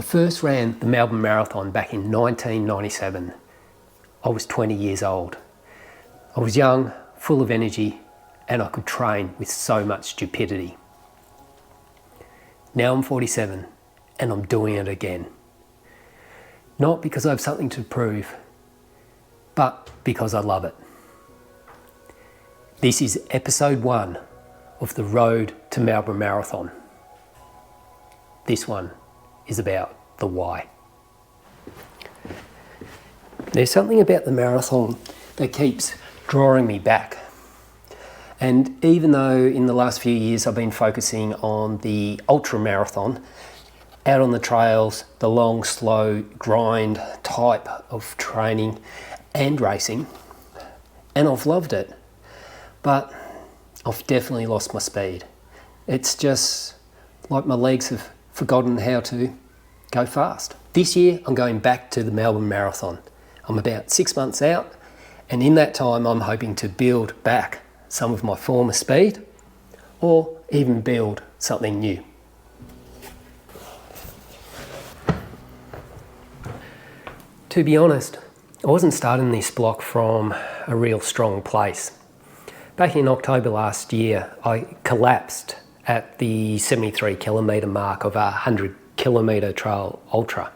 I first ran the Melbourne Marathon back in 1997. I was 20 years old. I was young, full of energy, and I could train with so much stupidity. Now I'm 47 and I'm doing it again. Not because I have something to prove, but because I love it. This is episode 1 of the Road to Melbourne Marathon. This one is about the why. There's something about the marathon that keeps drawing me back. And even though in the last few years I've been focusing on the ultra marathon, out on the trails, the long, slow grind type of training and racing, and I've loved it, but I've definitely lost my speed. It's just like my legs have forgotten how to go fast. This year I'm going back to the Melbourne Marathon. I'm about 6 months out, and in that time I'm hoping to build back some of my former speed or even build something new. To be honest, I wasn't starting this block from a real strong place. Back in October last year, I collapsed at the 73 kilometre mark of a 100 kilometre trail ultra.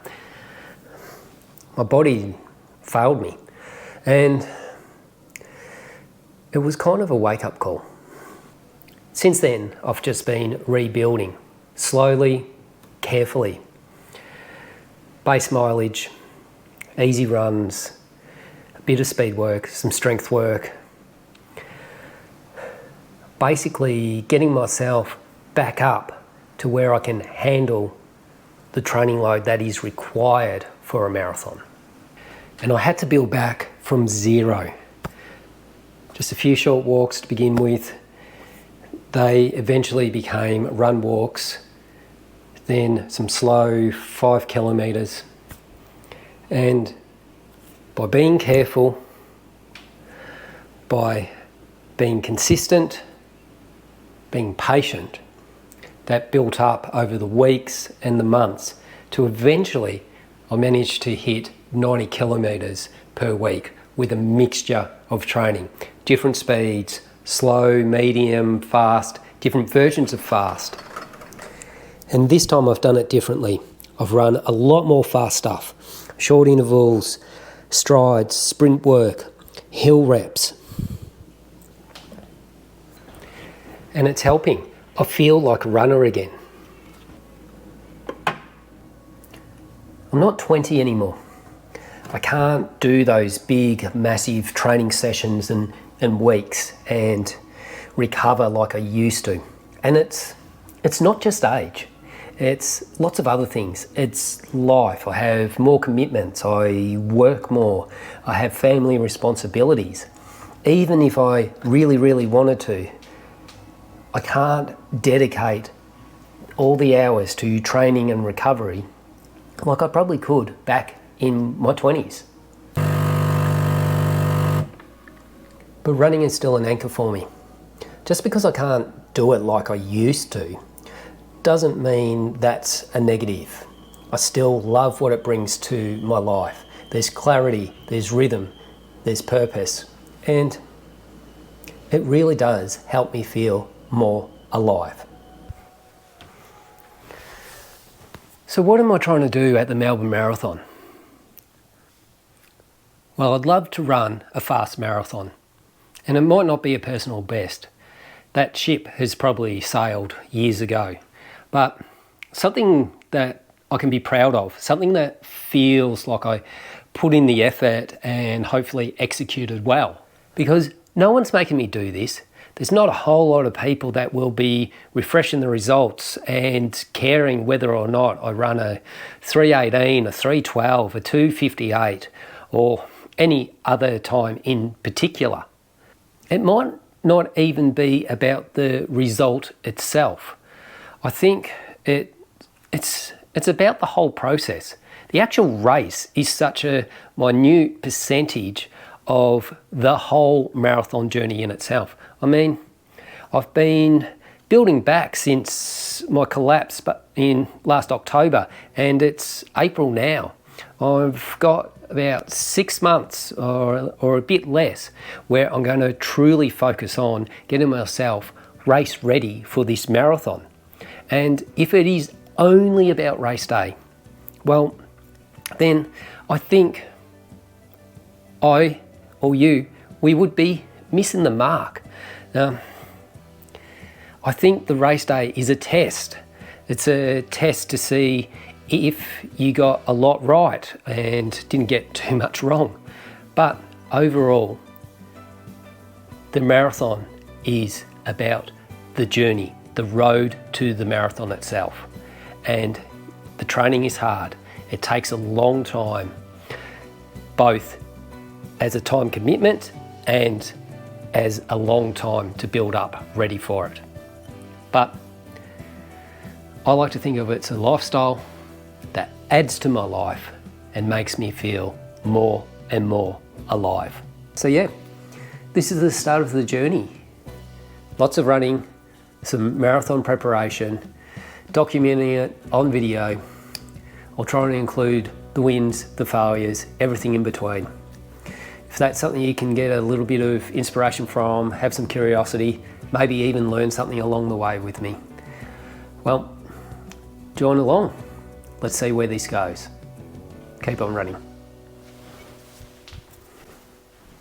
My body failed me, and it was kind of a wake-up call. Since then, I've just been rebuilding, slowly, carefully. Base mileage, easy runs, a bit of speed work, some strength work. Basically getting myself back up to where I can handle the training load that is required for a marathon. And I had to build back from zero. Just a few short walks to begin with. They eventually became run walks, then some slow 5 kilometres. And by being careful, by being consistent, being patient, that built up over the weeks and the months to eventually I managed to hit 90 kilometres per week with a mixture of training. Different speeds, slow, medium, fast, different versions of fast. And this time I've done it differently. I've run a lot more fast stuff. Short intervals, strides, sprint work, hill reps. And it's helping. I feel like a runner again. I'm not 20 anymore. I can't do those big, massive training sessions and weeks and recover like I used to. And it's not just age. It's lots of other things. It's life. I have more commitments. I work more. I have family responsibilities. Even if I really, really wanted to, I can't dedicate all the hours to training and recovery like I probably could back in my 20s. But running is still an anchor for me. Just because I can't do it like I used to doesn't mean that's a negative. I still love what it brings to my life. There's clarity, there's rhythm, there's purpose, and it really does help me feel more alive. So what am I trying to do at the Melbourne Marathon? Well, I'd love to run a fast marathon, and it might not be a personal best. That ship has probably sailed years ago, but something that I can be proud of, something that feels like I put in the effort and hopefully executed well. Because no one's making me do this. There's not a whole lot of people that will be refreshing the results and caring whether or not I run a 3:18, a 3:12, a 2:58, or any other time in particular. It might not even be about the result itself. I think it's about the whole process. The actual race is such a minute percentage of the whole marathon journey in itself. I mean, I've been building back since since my collapse but in last October, and it's April now. I've got about 6 months or a bit less where I'm going to truly focus on getting myself race ready for this marathon. And if it is only about race day, well, then I think I or you, we would be missing the mark. I think the race day is a test. It's a test to see if you got a lot right and didn't get too much wrong. But overall, the marathon is about the journey, the road to the marathon itself. And the training is hard. It takes a long time, both as a time commitment and as a long time to build up ready for it. But I like to think of it as a lifestyle that adds to my life and makes me feel more and more alive. So yeah, this is the start of the journey. Lots of running, some marathon preparation, documenting it on video. I'll try and include the wins, the failures, everything in between. If that's something you can get a little bit of inspiration from, have some curiosity, maybe even learn something along the way with me, well, join along. Let's see where this goes. Keep on running.